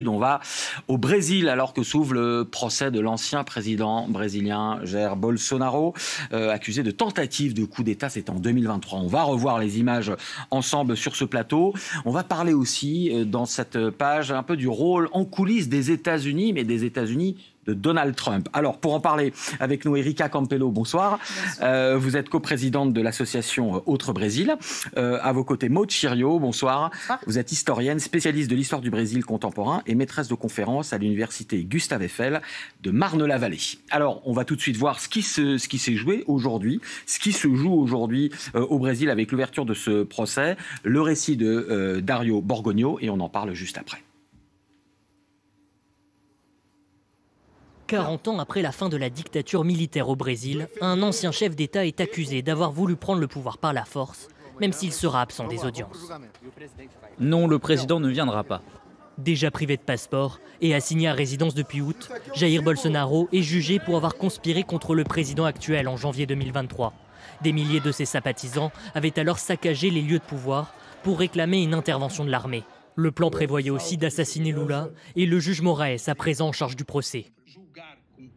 On va au Brésil alors que s'ouvre le procès de l'ancien président brésilien Jair Bolsonaro, accusé de tentative de coup d'État. C'était en 2023. On va revoir les images ensemble sur ce plateau. On va parler aussi dans cette page un peu du rôle en coulisses des États-Unis, mais des États-Unis de Donald Trump. Alors, pour en parler avec nous, Erika Campelo, bonsoir. Vous êtes coprésidente de l'association Autre Brésil. À vos côtés, Maud Chirio, bonsoir. Vous êtes historienne, spécialiste de l'histoire du Brésil contemporain et maîtresse de conférences à l'université Gustave Eiffel de Marne-la-Vallée. Alors, on va tout de suite voir ce qui s'est joué aujourd'hui, ce qui se joue aujourd'hui au Brésil avec l'ouverture de ce procès, le récit de Dario Borgognoni, et on en parle juste après. 40 ans après la fin de la dictature militaire au Brésil, un ancien chef d'État est accusé d'avoir voulu prendre le pouvoir par la force, même s'il sera absent des audiences. Non, le président ne viendra pas. Déjà privé de passeport et assigné à résidence depuis août, Jair Bolsonaro est jugé pour avoir conspiré contre le président actuel en janvier 2023. Des milliers de ses sympathisants avaient alors saccagé les lieux de pouvoir pour réclamer une intervention de l'armée. Le plan prévoyait aussi d'assassiner Lula et le juge Moraes à présent en charge du procès.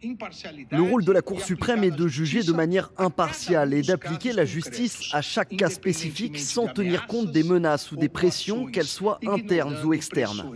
Le rôle de la Cour suprême est de juger de manière impartiale et d'appliquer la justice à chaque cas spécifique sans tenir compte des menaces ou des pressions, qu'elles soient internes ou externes.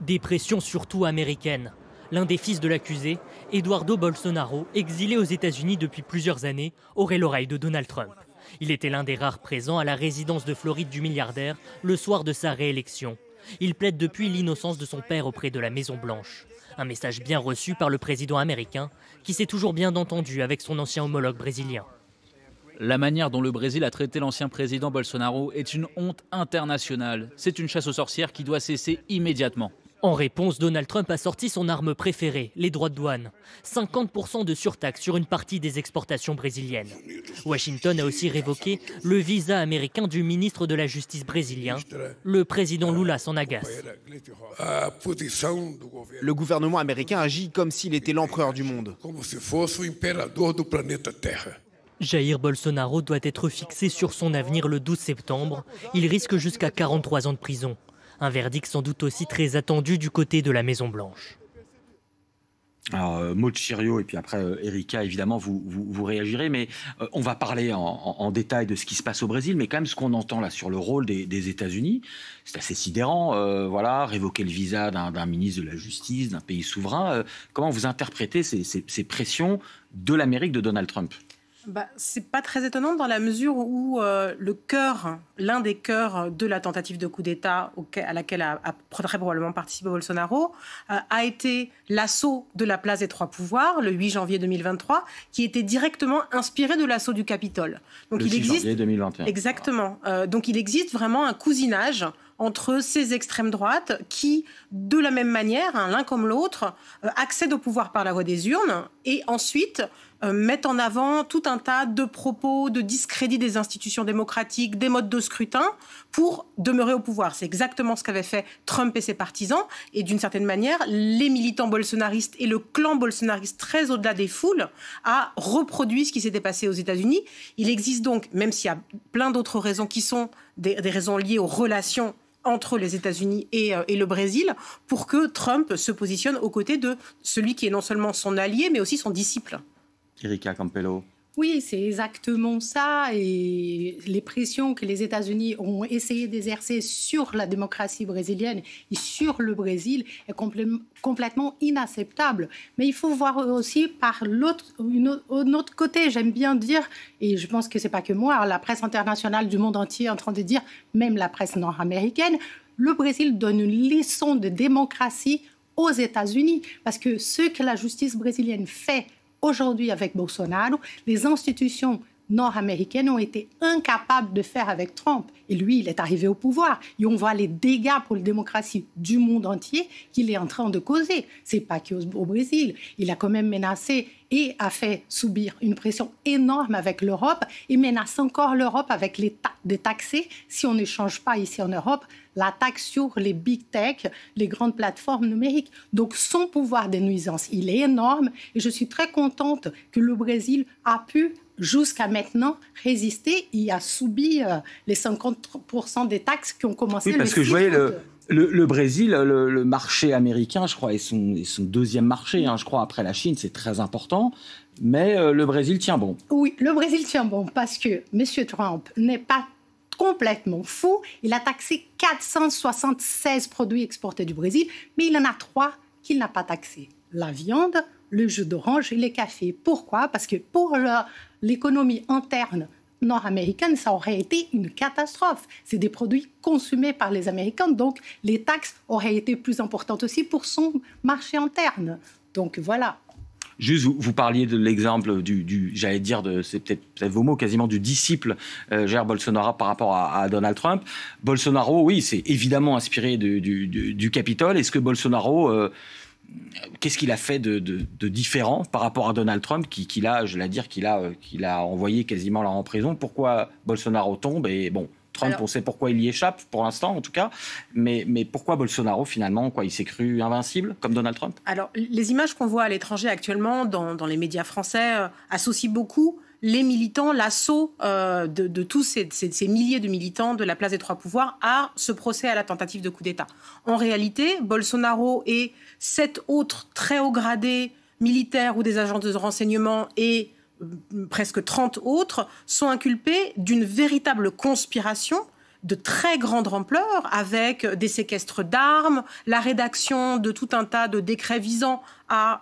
Des pressions surtout américaines. L'un des fils de l'accusé, Eduardo Bolsonaro, exilé aux États-Unis depuis plusieurs années, aurait l'oreille de Donald Trump. Il était l'un des rares présents à la résidence de Floride du milliardaire le soir de sa réélection. Il plaide depuis l'innocence de son père auprès de la Maison-Blanche. Un message bien reçu par le président américain, qui s'est toujours bien entendu avec son ancien homologue brésilien. La manière dont le Brésil a traité l'ancien président Bolsonaro est une honte internationale. C'est une chasse aux sorcières qui doit cesser immédiatement. En réponse, Donald Trump a sorti son arme préférée, les droits de douane. 50% de surtaxe sur une partie des exportations brésiliennes. Washington a aussi révoqué le visa américain du ministre de la Justice brésilien. Le président Lula s'en agace. Le gouvernement américain agit comme s'il était l'empereur du monde. Jair Bolsonaro doit être fixé sur son avenir le 12 septembre. Il risque jusqu'à 43 ans de prison. Un verdict sans doute aussi très attendu du côté de la Maison-Blanche. Alors, Maud Chirio et puis après Erika, évidemment, vous réagirez, mais on va parler en détail de ce qui se passe au Brésil, mais quand même ce qu'on entend là sur le rôle des États-Unis, c'est assez sidérant, voilà, révoquer le visa d'un ministre de la Justice, d'un pays souverain. Comment vous interprétez ces pressions de l'Amérique de Donald Trump ? C'est pas très étonnant dans la mesure où l'un des cœurs de la tentative de coup d'État à laquelle a très probablement participé Bolsonaro a été l'assaut de la place des Trois Pouvoirs le 8 janvier 2023, qui était directement inspiré de l'assaut du Capitole. Donc, le 6 janvier 2021. Exactement. Donc il existe vraiment un cousinage entre ces extrêmes droites qui, de la même manière, l'un comme l'autre, accèdent au pouvoir par la voie des urnes et ensuite mettent en avant tout un tas de propos de discrédit des institutions démocratiques, des modes de scrutin pour demeurer au pouvoir. C'est exactement ce qu'avaient fait Trump et ses partisans. Et d'une certaine manière, les militants bolsonaristes et le clan bolsonariste, très au-delà des foules, a reproduit ce qui s'était passé aux États-Unis. Il existe donc, même s'il y a plein d'autres raisons qui sont des raisons liées aux relations entre les États-Unis et le Brésil, pour que Trump se positionne aux côtés de celui qui est non seulement son allié, mais aussi son disciple. Erika Campelo. Oui, c'est exactement ça. Et les pressions que les États-Unis ont essayé d'exercer sur la démocratie brésilienne et sur le Brésil est complètement inacceptable. Mais il faut voir aussi par un autre côté, j'aime bien dire, et je pense que ce n'est pas que moi, la presse internationale du monde entier est en train de dire, même la presse nord-américaine, le Brésil donne une leçon de démocratie aux États-Unis. Parce que ce que la justice brésilienne fait aujourd'hui, avec Bolsonaro, les institutions nord-américaines ont été incapables de faire avec Trump. Et lui, il est arrivé au pouvoir. Et on voit les dégâts pour la démocratie du monde entier qu'il est en train de causer. Ce n'est pas qu'au Brésil. Il a quand même menacé et a fait subir une pression énorme avec l'Europe et menace encore l'Europe avec des taxes si on ne change pas ici en Europe la taxe sur les big tech, les grandes plateformes numériques. Donc son pouvoir de nuisance, il est énorme et je suis très contente que le Brésil a pu jusqu'à maintenant résister et a subi les 50% des taxes qui ont commencé. Oui, parce que je voyais Le Brésil, le marché américain, je crois, est son deuxième marché, je crois, après la Chine, c'est très important. Mais le Brésil tient bon. Oui, le Brésil tient bon parce que M. Trump n'est pas complètement fou. Il a taxé 476 produits exportés du Brésil, mais il en a 3 qu'il n'a pas taxés. La viande, le jus d'orange et les cafés. Pourquoi? Parce que pour l'économie interne nord-américaine, ça aurait été une catastrophe. C'est des produits consommés par les Américains, donc les taxes auraient été plus importantes aussi pour son marché interne. Donc voilà. Juste, vous parliez de l'exemple j'allais dire, c'est peut-être vos mots, quasiment du disciple Jair Bolsonaro par rapport à Donald Trump. Bolsonaro, oui, c'est évidemment inspiré du Capitole. Est-ce que Bolsonaro... qu'est-ce qu'il a fait de différent par rapport à Donald Trump qu'il a envoyé quasiment là en prison? Pourquoi Bolsonaro tombe? Et bon, Trump, on sait pourquoi il y échappe pour l'instant en tout cas, mais pourquoi Bolsonaro finalement, il s'est cru invincible comme Donald Trump? Alors, les images qu'on voit à l'étranger actuellement dans les médias français associent beaucoup les militants, l'assaut de tous ces milliers de militants de la place des Trois Pouvoirs à ce procès à la tentative de coup d'État. En réalité, Bolsonaro et 7 autres très hauts gradés militaires ou des agents de renseignement et presque 30 autres sont inculpés d'une véritable conspiration de très grande ampleur, avec des séquestres d'armes, la rédaction de tout un tas de décrets visant à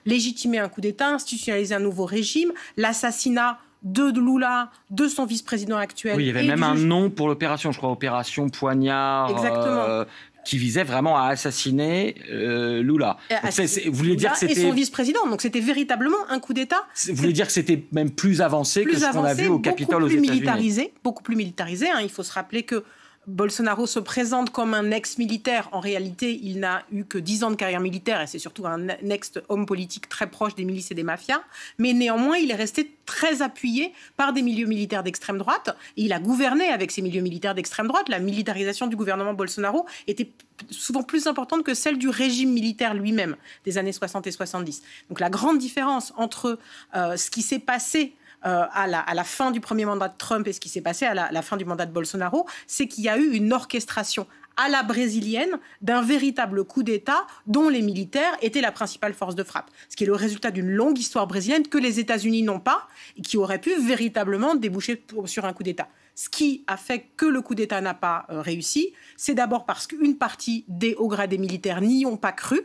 légitimer un coup d'État, institutionnaliser un nouveau régime, l'assassinat de Lula, de son vice-président actuel. Oui, il y avait même un nom pour l'opération, je crois, opération Poignard. Exactement. Qui visait vraiment à assassiner Lula. Vous voulez dire que c'était... Et son vice-président, donc c'était véritablement un coup d'État. Vous voulez dire que c'était même plus avancé que ce qu'on a vu au Capitole aux États-Unis. Beaucoup plus militarisé. Il faut se rappeler que Bolsonaro se présente comme un ex-militaire. En réalité, il n'a eu que 10 ans de carrière militaire et c'est surtout un ex-homme politique très proche des milices et des mafias. Mais néanmoins, il est resté très appuyé par des milieux militaires d'extrême droite. Et il a gouverné avec ces milieux militaires d'extrême droite. La militarisation du gouvernement Bolsonaro était souvent plus importante que celle du régime militaire lui-même des années 60 et 70. Donc la grande différence entre ce qui s'est passé à la fin du premier mandat de Trump et ce qui s'est passé à la fin du mandat de Bolsonaro, c'est qu'il y a eu une orchestration à la brésilienne d'un véritable coup d'État dont les militaires étaient la principale force de frappe. Ce qui est le résultat d'une longue histoire brésilienne que les États-Unis n'ont pas et qui aurait pu véritablement déboucher sur un coup d'État. Ce qui a fait que le coup d'État n'a pas réussi, c'est d'abord parce qu'une partie des hauts gradés militaires n'y ont pas cru,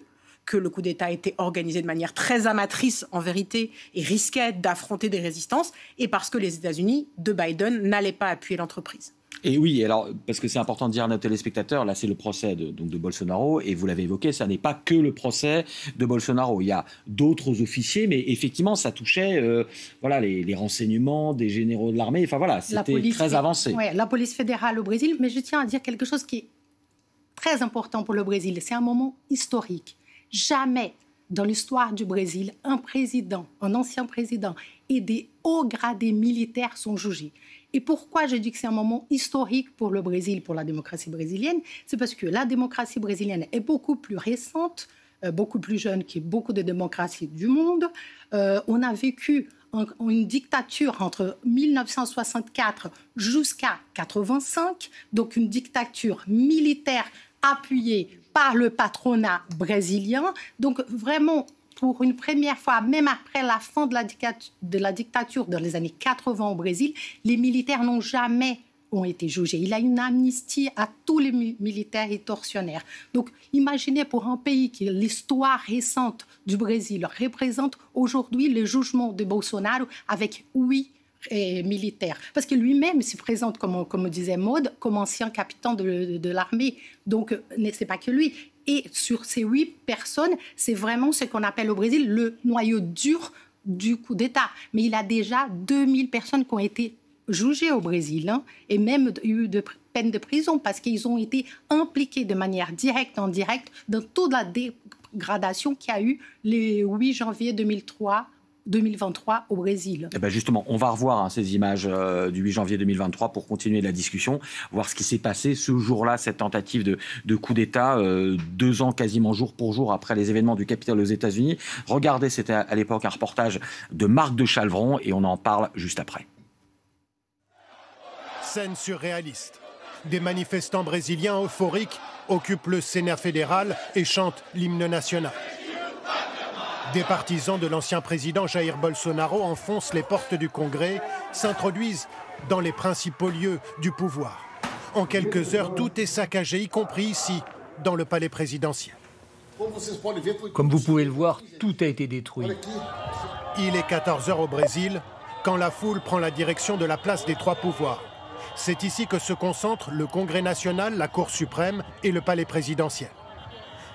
que le coup d'État était organisé de manière très amatrice en vérité et risquait d'affronter des résistances, et parce que les États-Unis de Biden n'allaient pas appuyer l'entreprise. Et oui, alors, parce que c'est important de dire à nos téléspectateurs, là c'est le procès de Bolsonaro, et vous l'avez évoqué, ça n'est pas que le procès de Bolsonaro. Il y a d'autres officiers, mais effectivement ça touchait les renseignements des généraux de l'armée, enfin voilà, c'était très avancé. Oui, la police fédérale au Brésil, mais je tiens à dire quelque chose qui est très important pour le Brésil, c'est un moment historique. Jamais dans l'histoire du Brésil, un ancien président et des hauts gradés militaires sont jugés. Et pourquoi je dis que c'est un moment historique pour le Brésil, pour la démocratie brésilienne? C'est parce que la démocratie brésilienne est beaucoup plus récente, beaucoup plus jeune que beaucoup de démocraties du monde. On a vécu une dictature entre 1964 jusqu'à 1985, donc une dictature militaire appuyée par le patronat brésilien. Donc vraiment, pour une première fois, même après la fin de la dictature dans les années 80 au Brésil, les militaires n'ont jamais été jugés. Il y a une amnistie à tous les militaires et tortionnaires. Donc imaginez pour un pays qui, l'histoire récente du Brésil, représente aujourd'hui le jugement de Bolsonaro avec 8 militaire. Parce que lui-même se présente, comme disait Maud, comme ancien capitaine de l'armée. Donc, c'est pas que lui. Et sur ces 8 personnes, c'est vraiment ce qu'on appelle au Brésil le noyau dur du coup d'État. Mais il y a déjà 2000 personnes qui ont été jugées au Brésil, et même eu de peine de prison parce qu'ils ont été impliqués de manière directe, indirecte, dans toute la dégradation qu'il y a eu le 8 janvier 2023 au Brésil. Et ben justement, on va revoir ces images du 8 janvier 2023 pour continuer la discussion, voir ce qui s'est passé ce jour-là, cette tentative de coup d'État, 2 ans quasiment jour pour jour après les événements du Capitole aux États-Unis. Regardez, c'était à l'époque un reportage de Marc de Chalvron et on en parle juste après. Scène surréaliste. Des manifestants brésiliens euphoriques occupent le Sénat fédéral et chantent l'hymne national. Des partisans de l'ancien président Jair Bolsonaro enfoncent les portes du Congrès, s'introduisent dans les principaux lieux du pouvoir. En quelques heures, tout est saccagé, y compris ici, dans le palais présidentiel. Comme vous pouvez le voir, tout a été détruit. Il est 14 h au Brésil, quand la foule prend la direction de la place des Trois Pouvoirs. C'est ici que se concentrent le Congrès national, la Cour suprême et le palais présidentiel.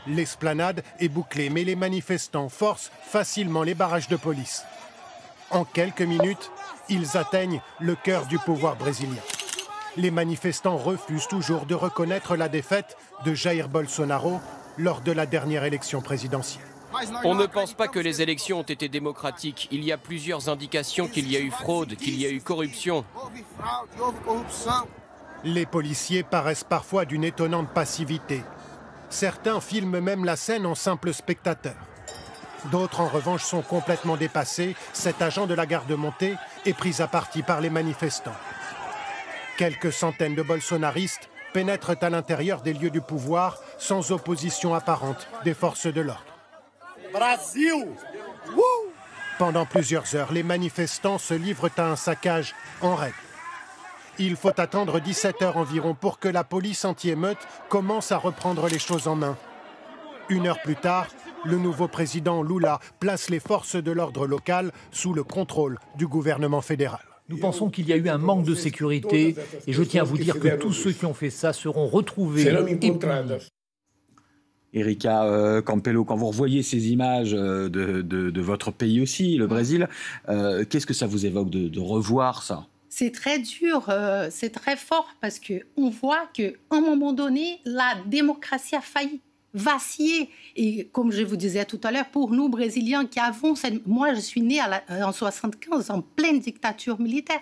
L'esplanade est bouclée, mais les manifestants forcent facilement les barrages de police. En quelques minutes, ils atteignent le cœur du pouvoir brésilien. Les manifestants refusent toujours de reconnaître la défaite de Jair Bolsonaro lors de la dernière élection présidentielle. On ne pense pas que les élections ont été démocratiques. Il y a plusieurs indications qu'il y a eu fraude, qu'il y a eu corruption. Les policiers paraissent parfois d'une étonnante passivité. Certains filment même la scène en simples spectateurs. D'autres, en revanche, sont complètement dépassés. Cet agent de la garde-montée est pris à partie par les manifestants. Quelques centaines de bolsonaristes pénètrent à l'intérieur des lieux du pouvoir sans opposition apparente des forces de l'ordre. Pendant plusieurs heures, les manifestants se livrent à un saccage en règle. Il faut attendre 17 heures environ pour que la police anti-émeute commence à reprendre les choses en main. Une heure plus tard, le nouveau président Lula place les forces de l'ordre local sous le contrôle du gouvernement fédéral. Nous pensons qu'il y a eu un manque de sécurité et je tiens à vous dire que tous ceux qui ont fait ça seront retrouvés et punis. Erika Campelo, quand vous revoyez ces images de votre pays aussi, le Brésil, qu'est-ce que ça vous évoque de revoir ça ? C'est très dur, c'est très fort parce qu'on voit qu'à un moment donné, la démocratie a failli vaciller. Et comme je vous disais tout à l'heure, pour nous, Brésiliens qui avons... Moi, je suis née en 75, en pleine dictature militaire.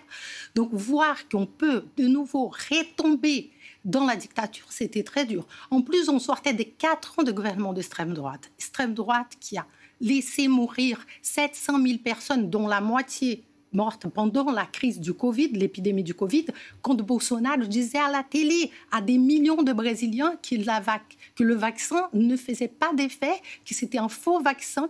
Donc, voir qu'on peut de nouveau retomber dans la dictature, c'était très dur. En plus, on sortait des 4 ans de gouvernement d'extrême droite. Extrême droite qui a laissé mourir 700 000 personnes, dont la moitié morte pendant la crise du Covid, l'épidémie du Covid, quand Bolsonaro disait à la télé à des millions de Brésiliens que le vaccin ne faisait pas d'effet, que c'était un faux vaccin,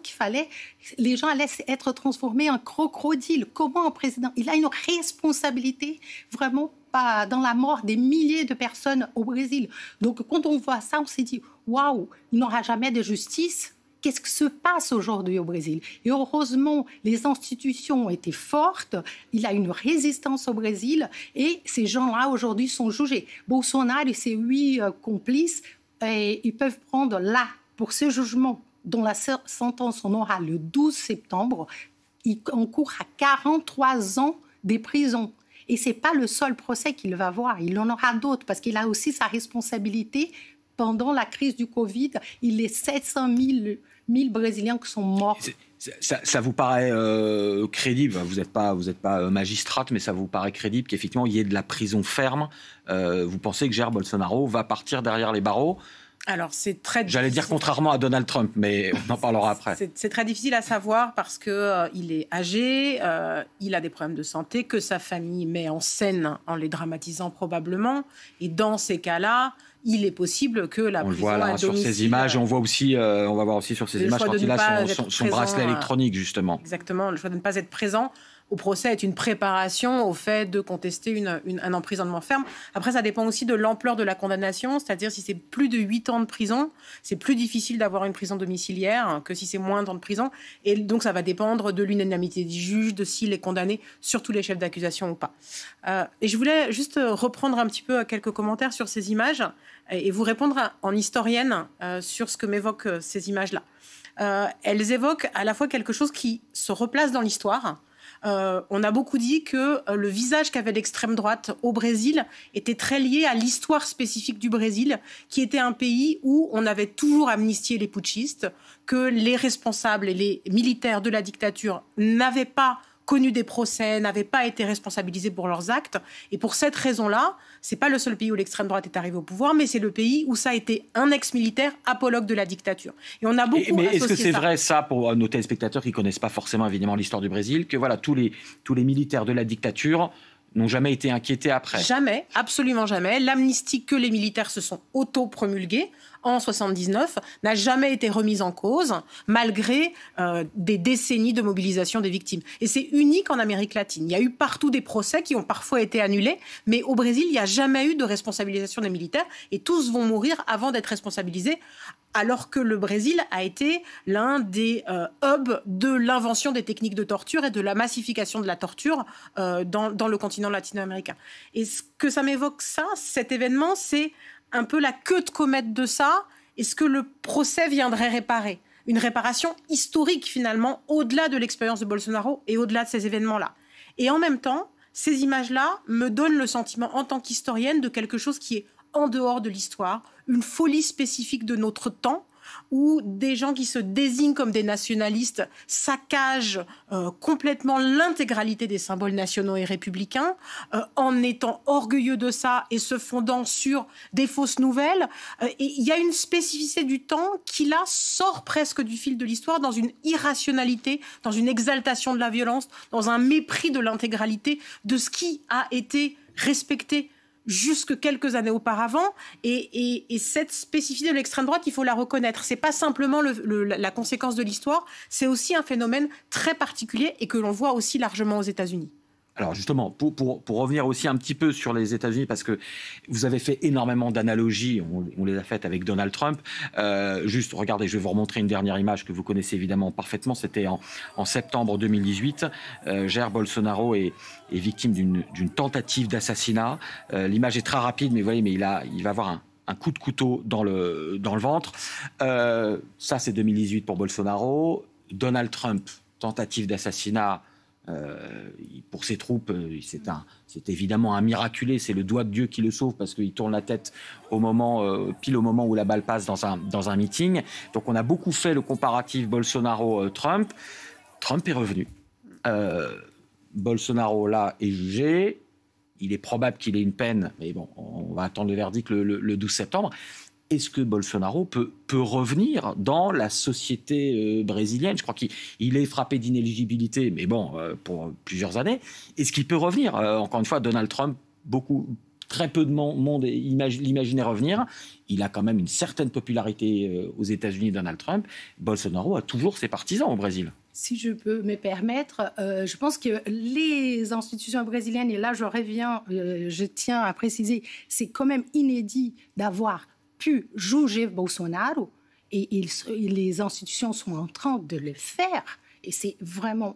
les gens allaient être transformés en crocodiles. Comment un président? Il a une responsabilité vraiment pas dans la mort des milliers de personnes au Brésil. Donc quand on voit ça, on s'est dit waouh, il n'aura jamais de justice. Qu'est-ce qui se passe aujourd'hui au Brésil? Et heureusement, les institutions ont été fortes. Il y a une résistance au Brésil et ces gens-là aujourd'hui sont jugés. Bolsonaro et ses 8 complices, ils peuvent prendre là, pour ce jugement, dont la sentence on aura le 12 septembre, il encourt à 43 ans de prison. Et ce n'est pas le seul procès qu'il va avoir. Il en aura d'autres parce qu'il a aussi sa responsabilité. Pendant la crise du Covid, il y a 700 000 Brésiliens qui sont morts. Ça vous paraît crédible? Vous n'êtes pas magistrate, mais ça vous paraît crédible qu'effectivement il y ait de la prison ferme? Vous pensez que Jair Bolsonaro va partir derrière les barreaux? Alors, c'est très difficile. J'allais dire contrairement à Donald Trump, mais on en parlera après. C'est très difficile à savoir parce qu'il est âgé, il a des problèmes de santé que sa famille met en scène en les dramatisant probablement. Et dans ces cas-là, il est possible que la prison à domicile... sur ces images, on va voir aussi sur ces images quand il a son bracelet électronique, justement. Exactement, le choix de ne pas être présent au procès est une préparation au fait de contester un emprisonnement ferme. Après, ça dépend aussi de l'ampleur de la condamnation, c'est-à-dire si c'est plus de 8 ans de prison, c'est plus difficile d'avoir une prison domiciliaire que si c'est moins de temps de prison. Et donc, ça va dépendre de l'unanimité du juge, de s'il est condamné, surtout les chefs d'accusation ou pas. Et je voulais juste reprendre un petit peu quelques commentaires sur ces images et vous répondre en historienne sur ce que m'évoquent ces images-là. Elles évoquent à la fois quelque chose qui se replace dans l'histoire. On a beaucoup dit que le visage qu'avait l'extrême droite au Brésil était très lié à l'histoire spécifique du Brésil, qui était un pays où on avait toujours amnistié les putschistes, que les responsables et les militaires de la dictature n'avaient pas connu des procès, n'avaient pas été responsabilisés pour leurs actes. Et pour cette raison-là, c'est pas le seul pays où l'extrême droite est arrivée au pouvoir, mais c'est le pays où ça a été un ex-militaire apologue de la dictature. Et on a beaucoup mais est-ce que c'est vrai ça pour nos téléspectateurs qui connaissent pas forcément évidemment l'histoire du Brésil, que voilà tous les militaires de la dictature n'ont jamais été inquiétés après. Jamais, absolument jamais. L'amnistie que les militaires se sont auto-promulguée en 1979 n'a jamais été remise en cause, malgré des décennies de mobilisation des victimes. Et c'est unique en Amérique latine. Il y a eu partout des procès qui ont parfois été annulés, mais au Brésil, il n'y a jamais eu de responsabilisation des militaires, et tous vont mourir avant d'être responsabilisés, alors que le Brésil a été l'un des hubs de l'invention des techniques de torture et de la massification de la torture dans le continent latino-américain. Et ce que ça m'évoque, cet événement, c'est un peu la queue de comète de ça. Est-ce que le procès viendrait réparer ? Une réparation historique, finalement, au-delà de l'expérience de Bolsonaro et au-delà de ces événements-là. Et en même temps, ces images-là me donnent le sentiment, en tant qu'historienne, de quelque chose qui est en dehors de l'histoire, une folie spécifique de notre temps, où des gens qui se désignent comme des nationalistes saccagent complètement l'intégralité des symboles nationaux et républicains, en étant orgueilleux de ça et se fondant sur des fausses nouvelles. Et il y a une spécificité du temps qui, là, sort presque du fil de l'histoire, dans une irrationalité, dans une exaltation de la violence, dans un mépris de l'intégralité de ce qui a été respecté jusque quelques années auparavant, et cette spécificité de l'extrême droite, il faut la reconnaître. C'est pas simplement la conséquence de l'histoire, c'est aussi un phénomène très particulier et que l'on voit aussi largement aux États-Unis. Alors justement, pour revenir aussi un petit peu sur les États-Unis, parce que vous avez fait énormément d'analogies, on les a faites avec Donald Trump. Juste, regardez, je vais vous remontrer une dernière image que vous connaissez évidemment parfaitement. C'était en septembre 2018. Jair Bolsonaro est victime d'une tentative d'assassinat. L'image est très rapide, mais vous voyez, il va avoir un coup de couteau dans le ventre. Ça, c'est 2018 pour Bolsonaro. Donald Trump, tentative d'assassinat. Pour ses troupes, c'est évidemment un miraculé, c'est le doigt de Dieu qui le sauve parce qu'il tourne la tête pile au moment où la balle passe dans un meeting. Donc on a beaucoup fait le comparatif Bolsonaro-Trump. Trump est revenu. Bolsonaro, là, est jugé. Il est probable qu'il ait une peine, mais bon, on va attendre le verdict le 12 septembre. Est-ce que Bolsonaro peut revenir dans la société brésilienne ? Je crois qu'il est frappé d'inéligibilité, mais bon, pour plusieurs années. Est-ce qu'il peut revenir ? Encore une fois, Donald Trump, très peu de monde l'imaginait revenir. Il a quand même une certaine popularité aux États-Unis, Donald Trump. Bolsonaro a toujours ses partisans au Brésil. Si je peux me permettre, je pense que les institutions brésiliennes, et là je reviens, je tiens à préciser, c'est quand même inédit d'avoir pu juger Bolsonaro, et les institutions sont en train de le faire, et c'est vraiment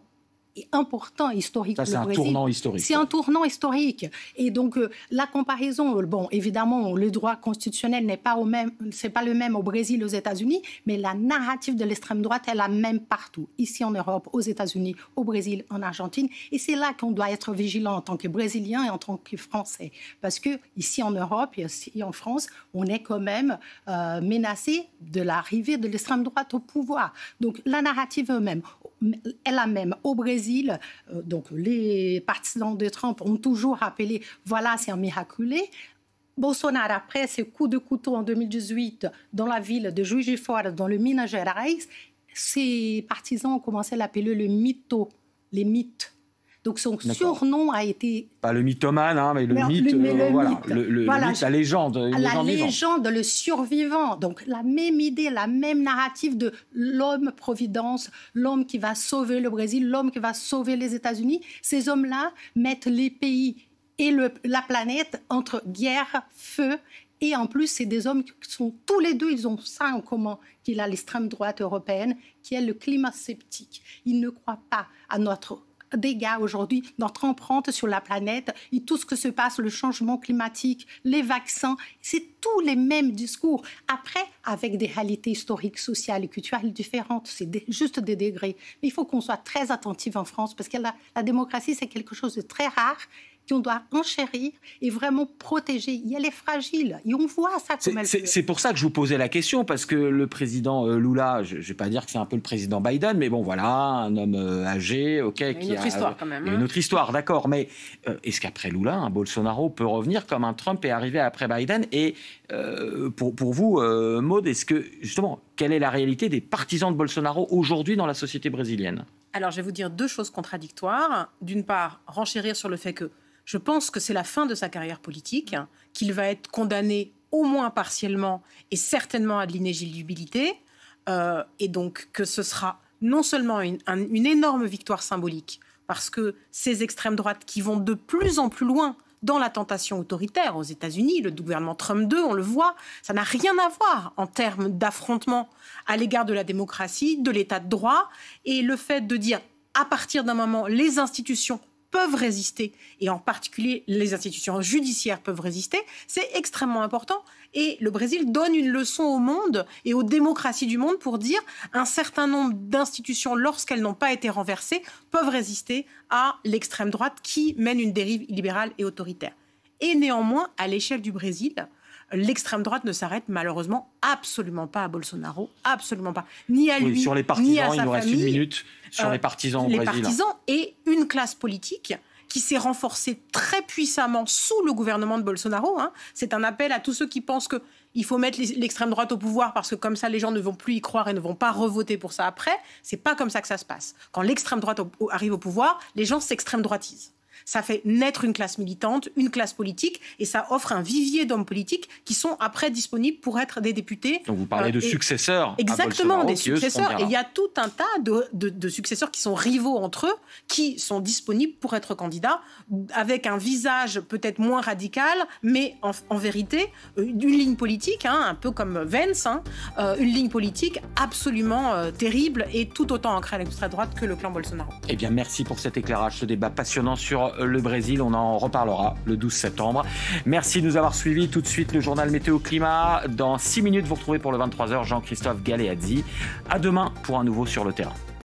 important historiquement. Ça, c'est un tournant historique. C'est un tournant historique. Et donc, la comparaison, bon, évidemment, le droit constitutionnel n'est pas c'est pas le même au Brésil, aux États-Unis, mais la narrative de l'extrême droite est la même partout. Ici en Europe, aux États-Unis, au Brésil, en Argentine. Et c'est là qu'on doit être vigilant en tant que Brésilien et en tant que Français. Parce que ici en Europe et aussi en France, on est quand même menacé de l'arrivée de l'extrême droite au pouvoir. Donc, la narrative est la même au Brésil. Donc les partisans de Trump ont toujours rappelé, voilà, c'est un miraculé. Bolsonaro, après ce coup de couteau en 2018 dans la ville de Juiz de Fora, dans le Minas Gerais, ses partisans ont commencé à l'appeler le mytho, les mythes. Donc son surnom a été... Pas le mythomane, hein, mais le mythe, le mythe, la légende. La légende, le survivant. Donc la même idée, la même narrative de l'homme-providence, l'homme qui va sauver le Brésil, l'homme qui va sauver les États-Unis. Ces hommes-là mettent les pays et la planète entre guerre, feu. Et en plus, c'est des hommes qui sont tous les deux, ils ont ça en commun, qu'il a l'extrême droite européenne, qui est le climat sceptique. Ils ne croient pas à notre dégâts aujourd'hui, notre empreinte sur la planète et tout ce que se passe, le changement climatique, les vaccins, c'est tous les mêmes discours. Après, avec des réalités historiques, sociales et culturelles différentes, c'est juste des degrés. Mais il faut qu'on soit très attentif en France parce que la démocratie, c'est quelque chose de très rare qu'on doit enchérir et vraiment protéger. Elle est fragile et on voit ça comme elle peut. C'est pour ça que je vous posais la question, parce que le président Lula, je ne vais pas dire que c'est un peu le président Biden, mais bon, voilà, un homme âgé, OK. Il y a une autre histoire quand même. Il y a une autre histoire, d'accord, mais est-ce qu'après Lula, un Bolsonaro peut revenir comme un Trump est arrivé après Biden ? Et pour vous, Maud, est-ce que, justement, quelle est la réalité des partisans de Bolsonaro aujourd'hui dans la société brésilienne ? Alors, je vais vous dire deux choses contradictoires. D'une part, renchérir sur le fait que Je pense que c'est la fin de sa carrière politique, qu'il va être condamné au moins partiellement et certainement à de l'inéligibilité, et donc que ce sera non seulement une énorme victoire symbolique, parce que ces extrêmes droites qui vont de plus en plus loin dans la tentation autoritaire aux États-Unis, le gouvernement Trump 2, on le voit, ça n'a rien à voir en termes d'affrontement à l'égard de la démocratie, de l'état de droit, et le fait de dire à partir d'un moment les institutions peuvent résister, et en particulier les institutions judiciaires peuvent résister, c'est extrêmement important. Et le Brésil donne une leçon au monde et aux démocraties du monde pour dire un certain nombre d'institutions, lorsqu'elles n'ont pas été renversées, peuvent résister à l'extrême droite qui mène une dérive illibérale et autoritaire. Et néanmoins, à l'échelle du Brésil, l'extrême droite ne s'arrête malheureusement absolument pas à Bolsonaro, absolument pas. Ni à lui, sur les partisans, ni à sa il nous reste famille. 1 minute sur les partisans au Brésil. Les partisans et une classe politique qui s'est renforcée très puissamment sous le gouvernement de Bolsonaro. C'est un appel à tous ceux qui pensent qu'il faut mettre l'extrême droite au pouvoir parce que comme ça les gens ne vont plus y croire et ne vont pas revoter pour ça après. C'est pas comme ça que ça se passe. Quand l'extrême droite arrive au pouvoir, les gens s'extrême droitisent. Ça fait naître une classe militante, une classe politique, et ça offre un vivier d'hommes politiques qui sont après disponibles pour être des députés. Donc vous parlez de successeurs. Exactement, des successeurs. Et il y a tout un tas de successeurs qui sont rivaux entre eux, qui sont disponibles pour être candidats, avec un visage peut-être moins radical, mais en vérité, une ligne politique, un peu comme Vance, une ligne politique absolument terrible et tout autant ancrée à l'extrême droite que le clan Bolsonaro. Eh bien, merci pour cet éclairage, ce débat passionnant sur le Brésil. On en reparlera le 12 septembre. Merci de nous avoir suivis. Tout de suite, le journal Météo Climat. Dans 6 minutes, vous retrouvez pour le 23h Jean-Christophe Galeazzi. À demain pour un nouveau Sur le terrain.